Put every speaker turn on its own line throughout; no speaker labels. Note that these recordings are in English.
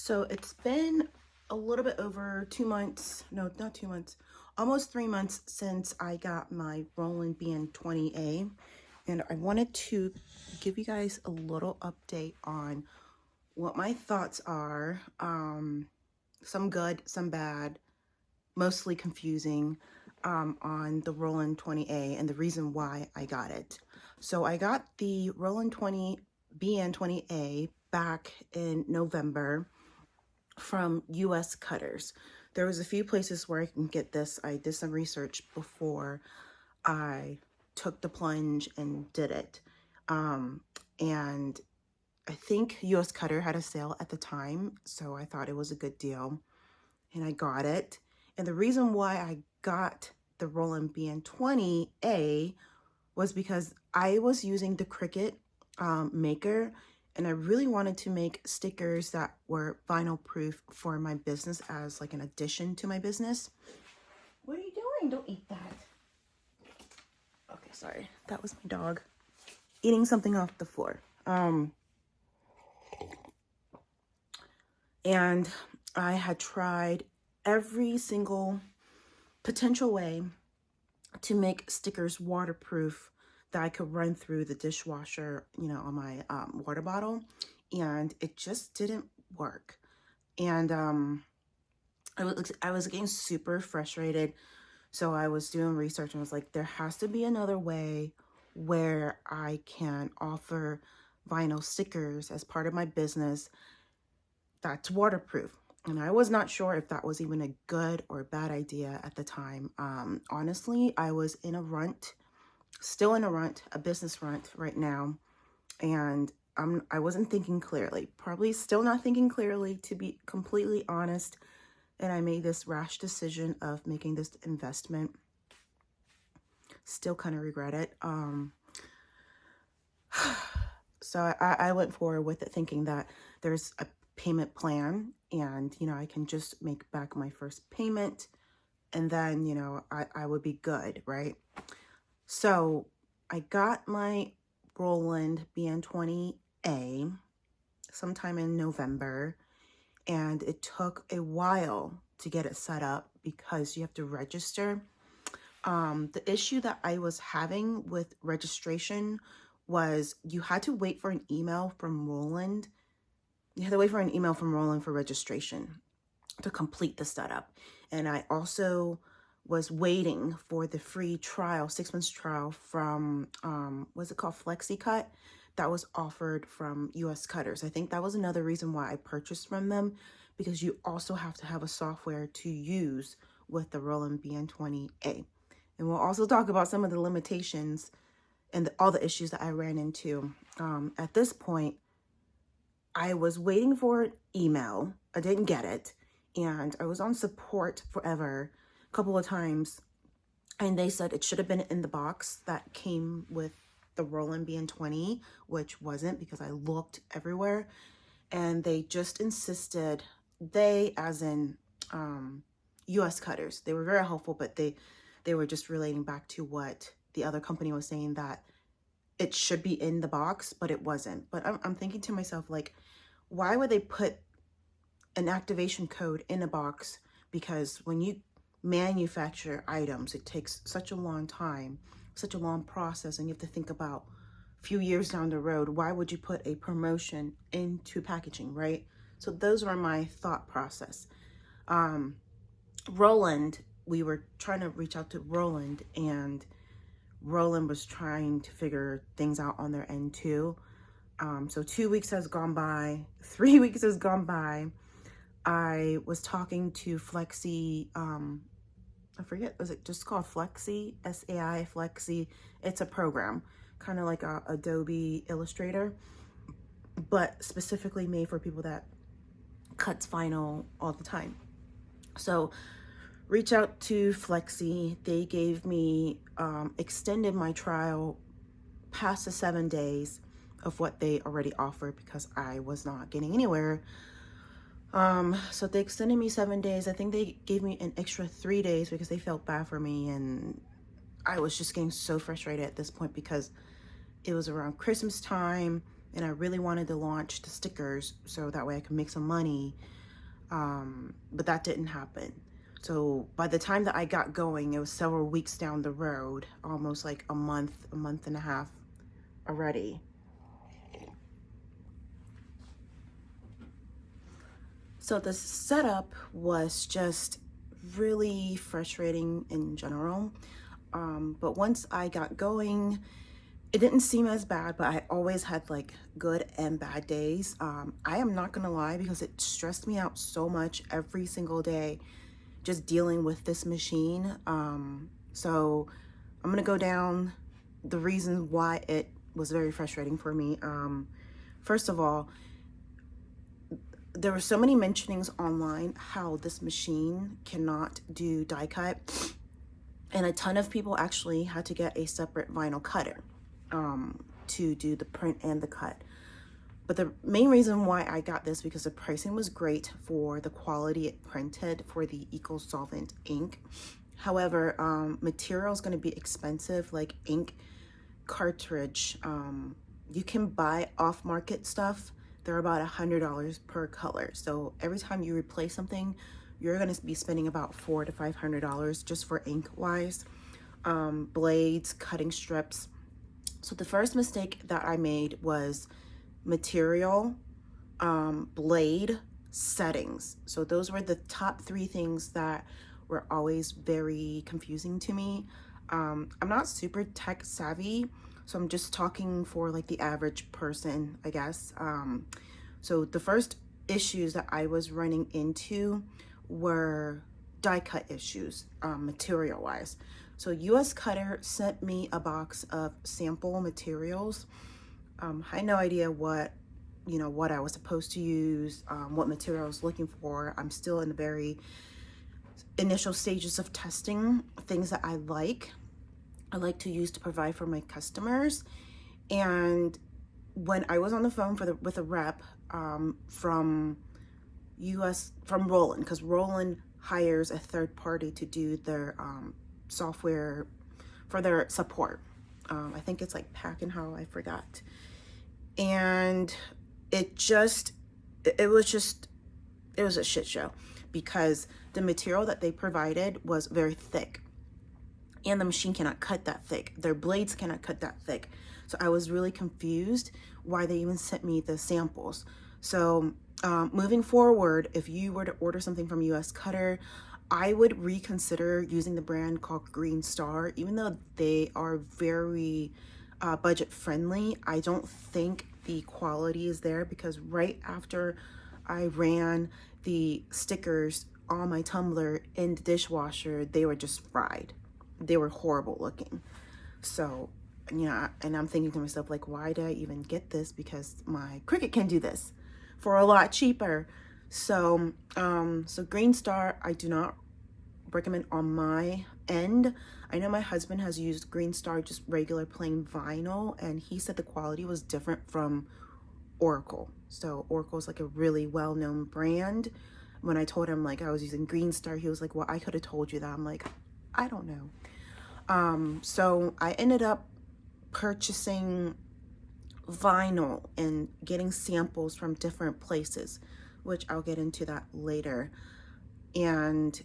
So it's been a little bit over 2 months, no, not 2 months, almost 3 months since I got my Roland BN-20A. And I wanted to give you guys a little update on what my thoughts are. Some good, some bad, mostly confusing, on the Roland 20A and the reason why I got it. So I got the Roland BN-20A back in November from US Cutters. There was a few places where I can get this. I did some research before I took the plunge and did it. And I think US Cutter had a sale at the time, so I thought it was a good deal and I got it. And the reason why I got the Roland BN-20A was because I was using the Cricut maker, and I really wanted to make stickers that were vinyl proof for my business as like an addition to my business. What are you doing? Don't eat that. Okay, sorry. That was my dog eating something off the floor. And I had tried every single potential way to make stickers waterproof that I could run through the dishwasher, on my water bottle, and it just didn't work. And I was getting super frustrated, so I was doing research and I was like, there has to be another way where I can offer vinyl stickers as part of my business that's waterproof. And I was not sure if that was even a good or bad idea at the time. Honestly, I was in a runt, still in a runt, a business runt right now. And I wasn't thinking clearly, probably still not thinking clearly, to be completely honest. And I made this rash decision of making this investment. Still kind of regret it. So I went forward with it thinking that there's a payment plan and, I can just make back my first payment and then, I would be good, right? So I got my Roland BN-20A sometime in November, and it took a while to get it set up because you have to register. The issue that I was having with registration was you had to wait for an email from Roland. You had to wait for an email from Roland for registration to complete the setup. And I also was waiting for the free trial, 6 months trial from, what's it called? FlexiCut, that was offered from US Cutters. I think that was another reason why I purchased from them, because you also have to have a software to use with the Roland BN-20A. And we'll also talk about some of the limitations and all the issues that I ran into. At this point, I was waiting for an email. I didn't get it. And I was on support forever, a couple of times. And they said it should have been in the box that came with the Roland BN-20, which wasn't, because I looked everywhere. And they just insisted, they as in US Cutters, they were very helpful, but they were just relating back to what the other company was saying, that it should be in the box, but it wasn't. But I'm thinking to myself, like, why would they put an activation code in a box? Because when you manufacture items, it takes such a long time, such a long process, and you have to think about a few years down the road. Why would you put a promotion into packaging, right? So those were my thought process. Roland, we were trying to reach out to Roland, and Roland was trying to figure things out on their end too. So 2 weeks has gone by, 3 weeks has gone by. I was talking to Flexi, I forget, was it just called Flexi? SAI Flexi. It's a program, kind of like a Adobe Illustrator, but specifically made for people that cuts vinyl all the time. So reach out to Flexi. They gave me, extended my trial past the 7 days of what they already offered, because I was not getting anywhere. So they extended me 7 days. I think they gave me an extra 3 days because they felt bad for me. And I was just getting so frustrated at this point because it was around Christmas time. and I really wanted to launch the stickers so that way I could make some money, but that didn't happen. So by the time that I got going, it was several weeks down the road, almost like a month and a half already. So the setup was just really frustrating in general. But once I got going, it didn't seem as bad, but I always had like good and bad days. I am not gonna lie, because it stressed me out so much every single day just dealing with this machine. So I'm gonna go down the reasons why it was very frustrating for me. First of all, there were so many mentionings online how this machine cannot do die cut, and a ton of people actually had to get a separate vinyl cutter to do the print and the cut. But the main reason why I got this, because the pricing was great for the quality it printed for the eco solvent ink. However, material is going to be expensive, like ink cartridge. You can buy off market stuff. They're about $100 per color. So every time you replace something, you're going to be spending about $400 to $500 just for ink wise. Blades, cutting strips. So the first mistake that I made was material, blade, settings. So those were the top three things that were always very confusing to me. I'm not super tech savvy, so I'm just talking for like the average person, I guess. So the first issues that I was running into were die cut issues, material wise. So US Cutter sent me a box of sample materials. I had no idea what I was supposed to use, what material I was looking for. I'm still in the very initial stages of testing things that I like to use to provide for my customers. And when I was on the phone with a rep from Roland, because Roland hires a third party to do their software for their support. I think it's like Pack and How, I forgot. And it was a shit show, because the material that they provided was very thick, and the machine cannot cut that thick. Their blades cannot cut that thick. So I was really confused why they even sent me the samples. So moving forward, if you were to order something from US Cutter, I would reconsider using the brand called Green Star. Even though they are very budget friendly, I don't think the quality is there, because right after I ran the stickers on my tumbler in the dishwasher, they were just fried. They were horrible looking. So, yeah, and I'm thinking to myself, like, why did I even get this? Because my Cricut can do this for a lot cheaper. So, so Green Star, I do not recommend on my end. I know my husband has used Green Star, just regular plain vinyl, and he said the quality was different from Oracle. So Oracle is like a really well-known brand. When I told him like I was using Green Star, he was like, well, I could have told you that. I'm like, I don't know. So I ended up purchasing vinyl and getting samples from different places, which I'll get into that later. And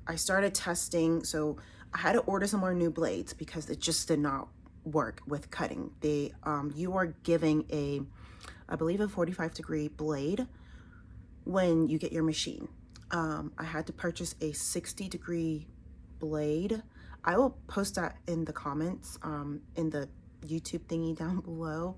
I started testing. So I had to order some more new blades because it just did not work with cutting. You are giving I believe a 45-degree blade when you get your machine. I had to purchase a 60-degree blade. I will post that in the comments, in the YouTube thingy down below.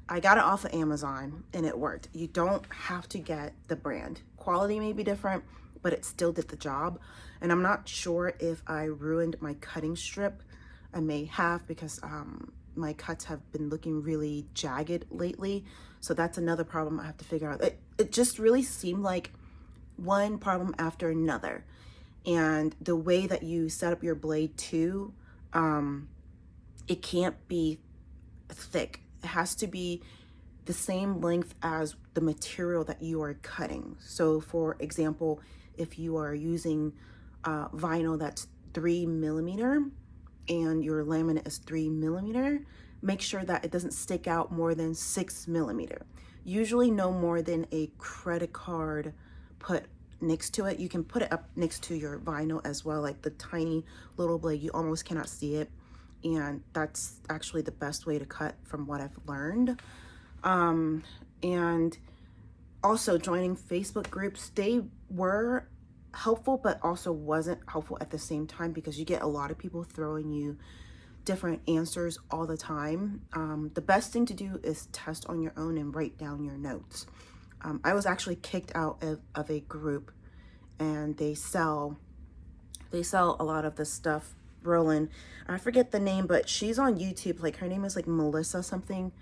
I got it off of Amazon and it worked. You don't have to get the brand. Quality may be different, but it still did the job. And I'm not sure if I ruined my cutting strip. I may have, because my cuts have been looking really jagged lately. So that's another problem I have to figure out. It just really seemed like one problem after another. And the way that you set up your blade too, it can't be thick. It has to be the same length as the material that you are cutting. So for example, if you are using vinyl that's 3mm and your laminate is 3mm, make sure that it doesn't stick out more than 6 millimeter. Usually no more than a credit card put next to it. You can put it up next to your vinyl as well, like the tiny little blade. You almost cannot see it. And that's actually the best way to cut from what I've learned. And also joining Facebook groups, they were helpful, but also wasn't helpful at the same time, because you get a lot of people throwing you different answers all the time. The best thing to do is test on your own and write down your notes. I was actually kicked out of a group, and they sell a lot of this stuff. Roland, I forget the name, but she's on YouTube. Like, her name is like Melissa something,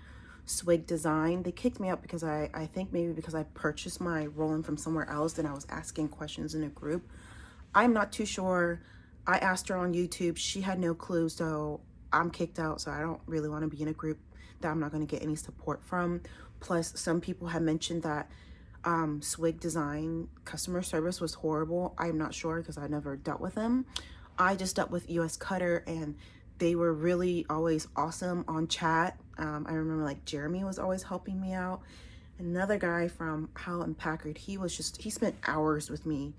Swig Design. They kicked me out because I think maybe because I purchased my Roland from somewhere else and I was asking questions in a group. I'm not too sure. I asked her on YouTube. She had no clue, so I'm kicked out. So I don't really want to be in a group that I'm not going to get any support from. Plus, some people have mentioned that Swig Design customer service was horrible. I'm not sure because I never dealt with them. I just dealt with US Cutter, and they were really always awesome on chat. I remember like Jeremy was always helping me out. Another guy from Howlett Packard, he spent hours with me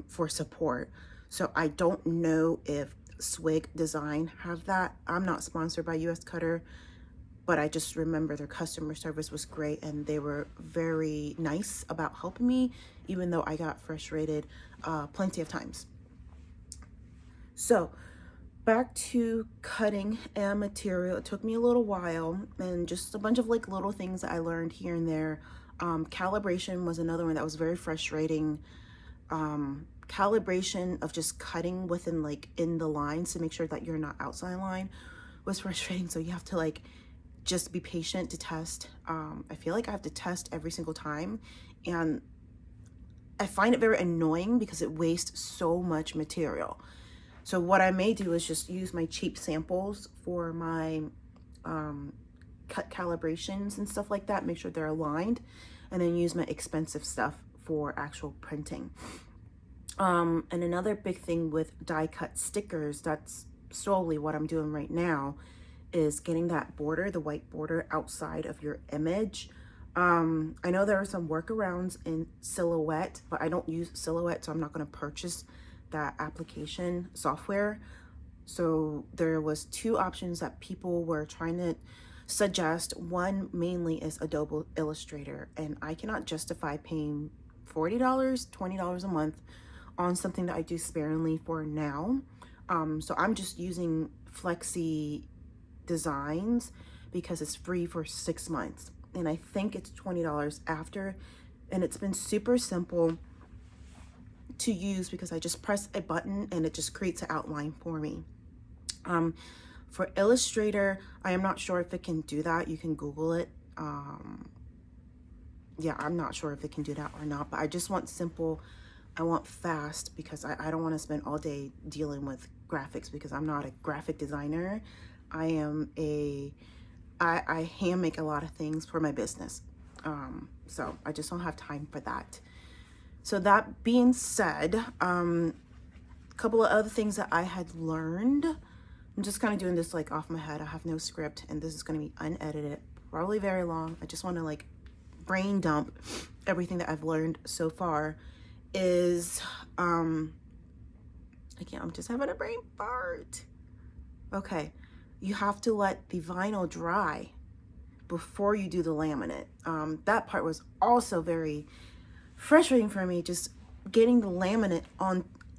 for support. So I don't know if Swig Design have that. I'm not sponsored by US Cutter, but I just remember their customer service was great, and they were very nice about helping me, even though I got frustrated plenty of times. So back to cutting and material. It took me a little while, and just a bunch of like little things that I learned here and there. Calibration was another one that was very frustrating. Calibration of just cutting within like in the lines to make sure that you're not outside line was frustrating. So you have to like just be patient to test. I feel like I have to test every single time, and I find it very annoying because it wastes so much material. So what I may do is just use my cheap samples for my cut calibrations and stuff like that, make sure they're aligned, and then use my expensive stuff for actual printing. And another big thing with die cut stickers, that's solely what I'm doing right now, is getting that border, the white border, outside of your image. I know there are some workarounds in Silhouette, but I don't use Silhouette, so I'm not going to purchase that application software. So there was two options that people were trying to suggest. One mainly is Adobe Illustrator, and I cannot justify paying $40, $20 a month on something that I do sparingly for now. So I'm just using Flexi Designs because it's free for 6 months, and I think it's $20 after, and it's been super simple to use because I just press a button and it just creates an outline for me. For Illustrator, I am not sure if it can do that. You can Google it. Yeah, I'm not sure if it can do that or not, but I just want simple. I want fast because I don't want to spend all day dealing with graphics because I'm not a graphic designer. I hand make a lot of things for my business. So I just don't have time for that. So that being said, a couple of other things that I had learned. I'm just kind of doing this like off my head. I have no script, and this is going to be unedited, probably very long. I just want to like brain dump everything that I've learned so far. Is I'm just having a brain fart. Okay, you have to let the vinyl dry before you do the laminate. That part was also very frustrating for me, just getting the laminate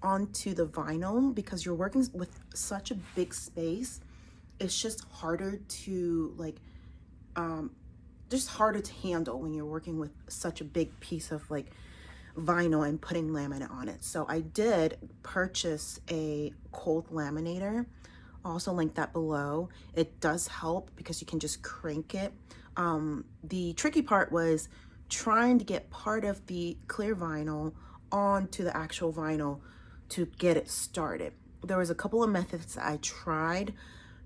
onto the vinyl, because you're working with such a big space. It's just harder to like just harder to handle when you're working with such a big piece of like vinyl and putting laminate on it. So I did purchase a cold laminator. I'll also link that below. It does help because you can just crank it. The tricky part was trying to get part of the clear vinyl onto the actual vinyl to get it started. There was a couple of methods that I tried.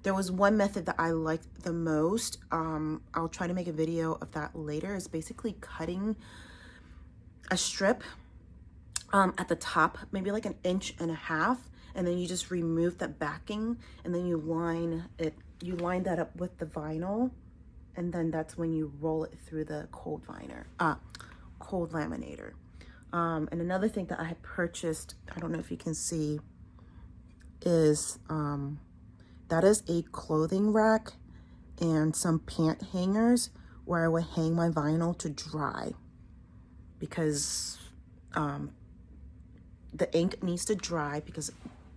There was one method that I liked the most. I'll try to make a video of that later. It's basically cutting a strip at the top, maybe like 1.5 inches, and then you just remove that backing, and then you line it you line that up with the vinyl, and then that's when you roll it through the cold laminator. And another thing that I had purchased, I don't know if you can see, is that is a clothing rack and some pant hangers where I would hang my vinyl to dry, because the ink needs to dry, because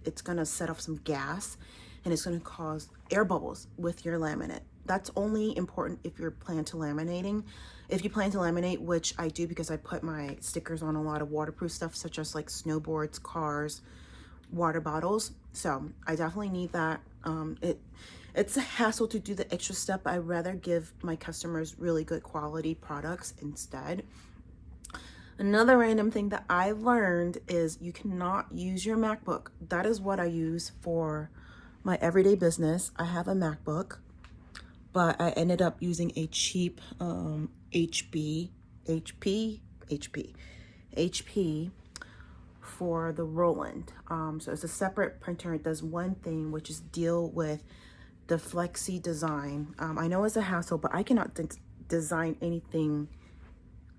it's gonna set off some gas and it's gonna cause air bubbles with your laminate. That's only important if you're plan to laminating. If you plan to laminate, which I do because I put my stickers on a lot of waterproof stuff, such as like snowboards, cars, water bottles. So I definitely need that. It's a hassle to do the extra step. I'd rather give my customers really good quality products instead. Another random thing that I learned is you cannot use your MacBook. That is what I use for my everyday business. I have a MacBook, but I ended up using a cheap HP for the Roland. So it's a separate printer. It does one thing, which is deal with the flexi design. I know it's a hassle, but I cannot design anything.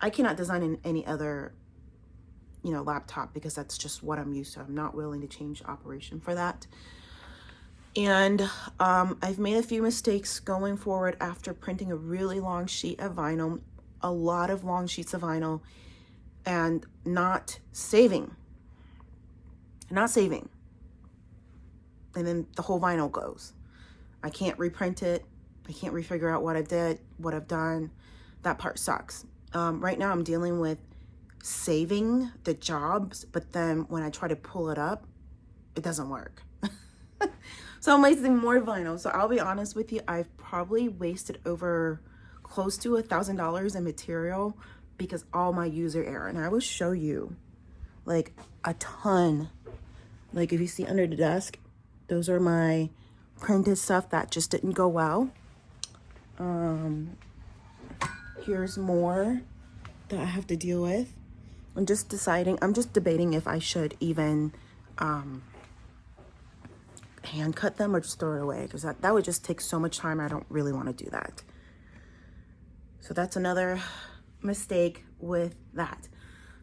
I cannot design in any other, laptop, because that's just what I'm used to. I'm not willing to change operation for that. And I've made a few mistakes going forward after printing a really long sheet of vinyl, a lot of long sheets of vinyl, and not saving. And then the whole vinyl goes. I can't reprint it. I can't refigure out what I did, what I've done. That part sucks. Right now I'm dealing with saving the jobs, but then when I try to pull it up, it doesn't work. So I'm wasting more vinyl. So I'll be honest with you, I've probably wasted over close to $1,000 in material because all my user error. And I will show you like a ton. Like if you see under the desk, those are my printed stuff that just didn't go well. Here's more that I have to deal with. I'm just debating if I should even hand cut them or just throw it away, because that would just take so much time. I don't really want to do that. So that's another mistake with that.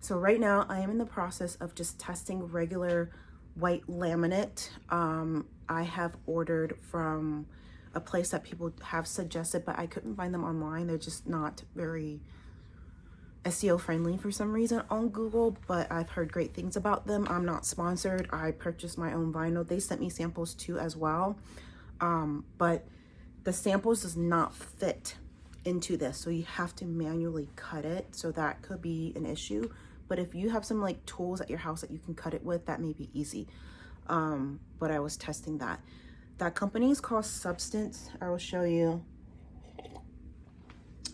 So right now I am in the process of just testing regular white laminate. I have ordered from a place that people have suggested, but I couldn't find them online. They're just not very SEO friendly for some reason on Google, but I've heard great things about them. I'm not sponsored. I purchased my own vinyl. They sent me samples too as well. But the samples does not fit into this, so you have to manually cut it. So that could be an issue. But if you have some like tools at your house that you can cut it with, that may be easy. But I was testing that. That company is called Substance. I will show you.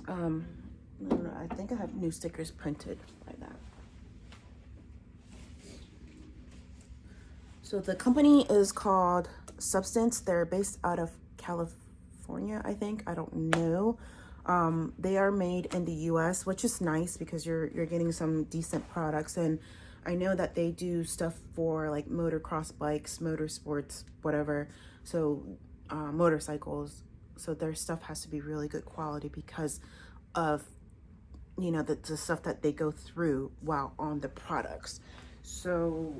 I think I have new stickers printed like that. So the company is called Substance. They're based out of California, I think. I don't know. They are made in the US, which is nice because you're getting some decent products. And I know that they do stuff for like motocross bikes, motorsports, whatever. So motorcycles. So their stuff has to be really good quality because of the stuff that they go through while on the products. So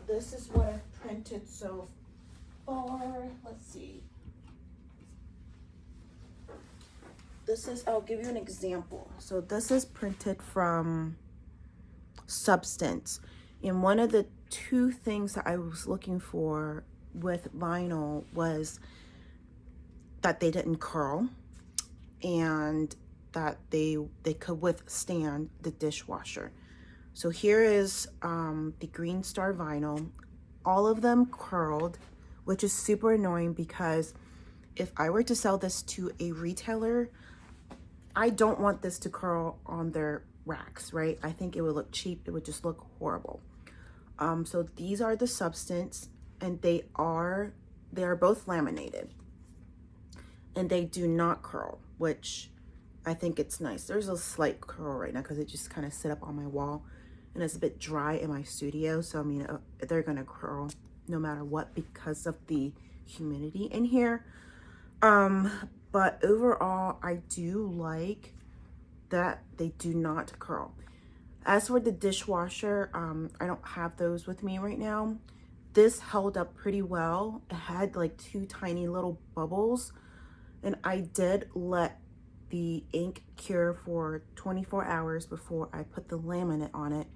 this is what I've printed so far. Let's see. I'll give you an example. So this is printed from Substance. And one of the two things that I was looking for with vinyl was that they didn't curl and that they could withstand the dishwasher. So here is the Green Star vinyl. All of them curled, which is super annoying because if I were to sell this to a retailer, I don't want this to curl on their racks, right? I think it would look cheap. It would just look horrible. So these are the Substance, and they are both laminated, and they do not curl, which I think it's nice. There's a slight curl right now because it just kind of sit up on my wall, and it's a bit dry in my studio. So I mean, they're gonna curl no matter what because of the humidity in here. But overall, I do like that they do not curl. As for the dishwasher, I don't have those with me right now. This held up pretty well. It had like 2 tiny little bubbles, and I did let the ink cure for 24 hours before I put the laminate on it.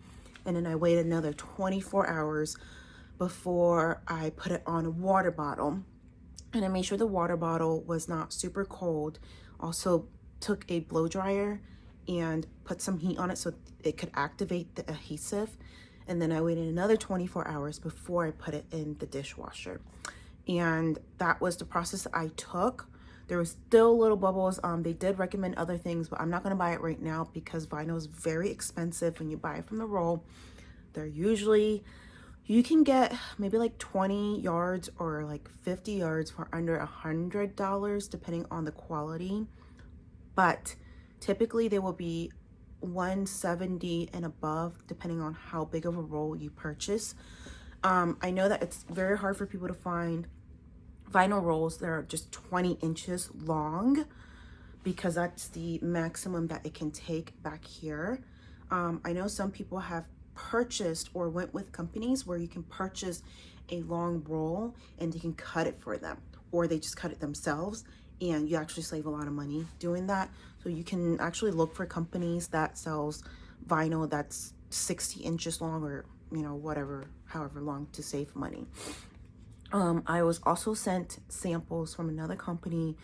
And then I waited another 24 hours before I put it on a water bottle. And I made sure the water bottle was not super cold. Also took a blow dryer and put some heat on it so it could activate the adhesive. And then I waited another 24 hours before I put it in the dishwasher. And that was the process I took. There was still little bubbles. They did recommend other things, but I'm not gonna buy it right now because vinyl is very expensive when you buy it from the roll. They're usually, you can get maybe like 20 yards or like 50 yards for under $100 depending on the quality. But typically they will be 170 and above depending on how big of a roll you purchase. I know that it's very hard for people to find vinyl rolls that are just 20 inches long because that's the maximum that it can take back here. I know some people have purchased or went with companies where you can purchase a long roll and they can cut it for them, or they just cut it themselves, and you actually save a lot of money doing that. So you can actually look for companies that sells vinyl that's 60 inches long, or whatever, however long, to save money. I was also sent samples from another company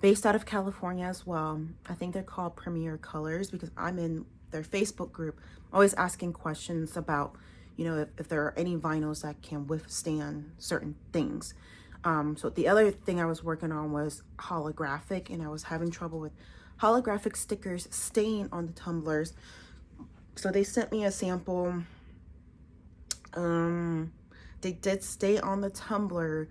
based out of California as well. I think they're called Premier Colors because I'm in their Facebook group, always asking questions about, if there are any vinyls that can withstand certain things. So the other thing I was working on was holographic, and I was having trouble with holographic stickers staying on the tumblers. So they sent me a sample. They did stay on the tumbler,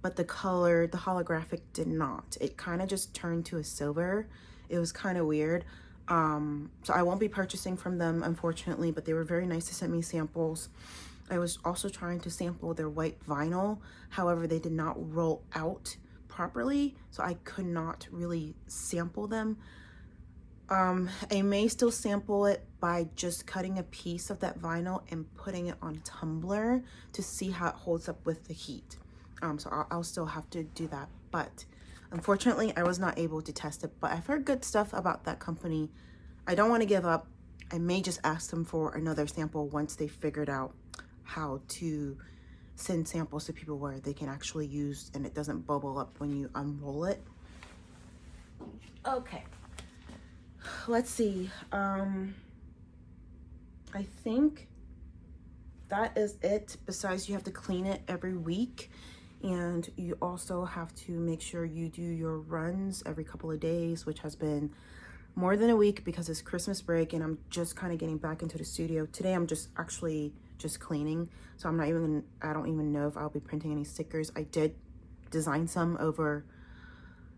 but the color, the holographic, did not. It kind of just turned to a silver. It was kind of weird. So I won't be purchasing from them, unfortunately, but they were very nice to send me samples. I was also trying to sample their white vinyl. However, they did not roll out properly, so I could not really sample them. I may still sample it by just cutting a piece of that vinyl and putting it on a tumbler to see how it holds up with the heat. So I'll still have to do that, but unfortunately I was not able to test it. But I've heard good stuff about that company. I don't want to give up. I may just ask them for another sample once they figured out how to send samples to people where they can actually use and it doesn't bubble up when you unroll it. Okay. Let's see. I think that is it. Besides, you have to clean it every week, and you also have to make sure you do your runs every couple of days, which has been more than a week because it's Christmas break and I'm just kind of getting back into the studio. Today I'm just cleaning, so I don't even know if I'll be printing any stickers. I did design some over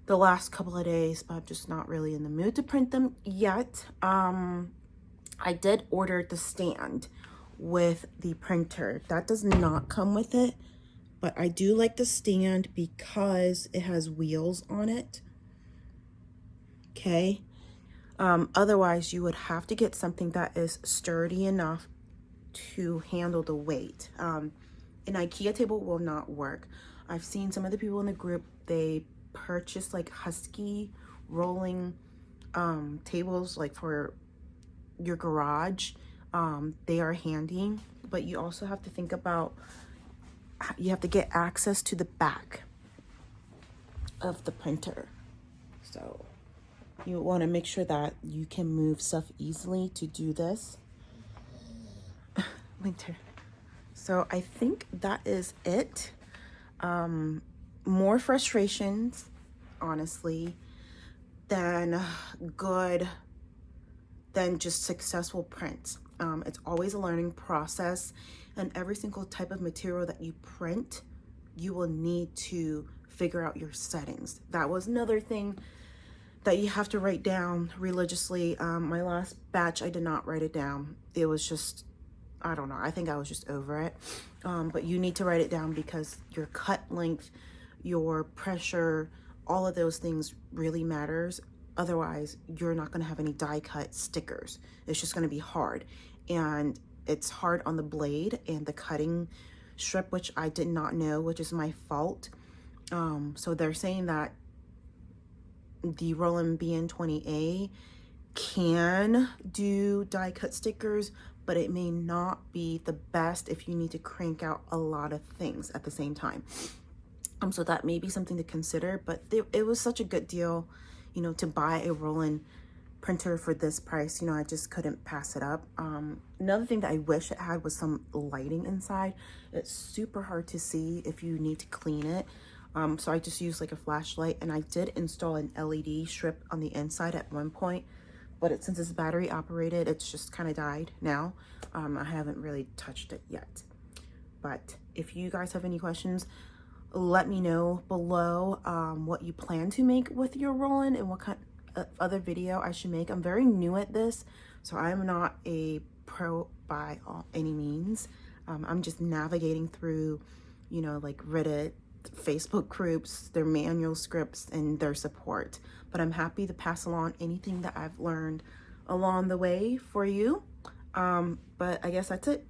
the last couple of days, but I'm just not really in the mood to print them yet. I did order the stand with the printer. That does not come with it, but I do like the stand because it has wheels on it. Okay. Otherwise you would have to get something that is sturdy enough to handle the weight. An IKEA table will not work. I've seen some of the people in the group, they purchase like Husky rolling tables like for your garage. They are handy, but you also have to think about, you have to get access to the back of the printer. So you want to make sure that you can move stuff easily to do this. Winter. So I think that is it. More frustrations, honestly, than just successful prints. It's always a learning process, and every single type of material that you print, you will need to figure out your settings. That was another thing that you have to write down religiously. My last batch, I did not write it down. It was just, I don't know, I think I was just over it. But you need to write it down because your cut length, your pressure, all of those things really matters. Otherwise, you're not going to have any die cut stickers. It's just going to be hard. And it's hard on the blade and the cutting strip, which I did not know, which is my fault. So they're saying that the Roland BN-20A can do die cut stickers, but it may not be the best if you need to crank out a lot of things at the same time. So that may be something to consider, but it was such a good deal, you know, to buy a Roland printer for this price. You know, I just couldn't pass it up. Another thing that I wish it had was some lighting inside. It's super hard to see if you need to clean it. So I just used like a flashlight, and I did install an LED strip on the inside at one point, but since it's battery operated, it's just kind of died now. I haven't really touched it yet. But if you guys have any questions, let me know below what you plan to make with your Roland and what kind of other video I should make. I'm very new at this, so I'm not a pro by any means. I'm just navigating through, you know, like Reddit, Facebook groups, their manual scripts, and their support. But I'm happy to pass along anything that I've learned along the way for you. But I guess that's it.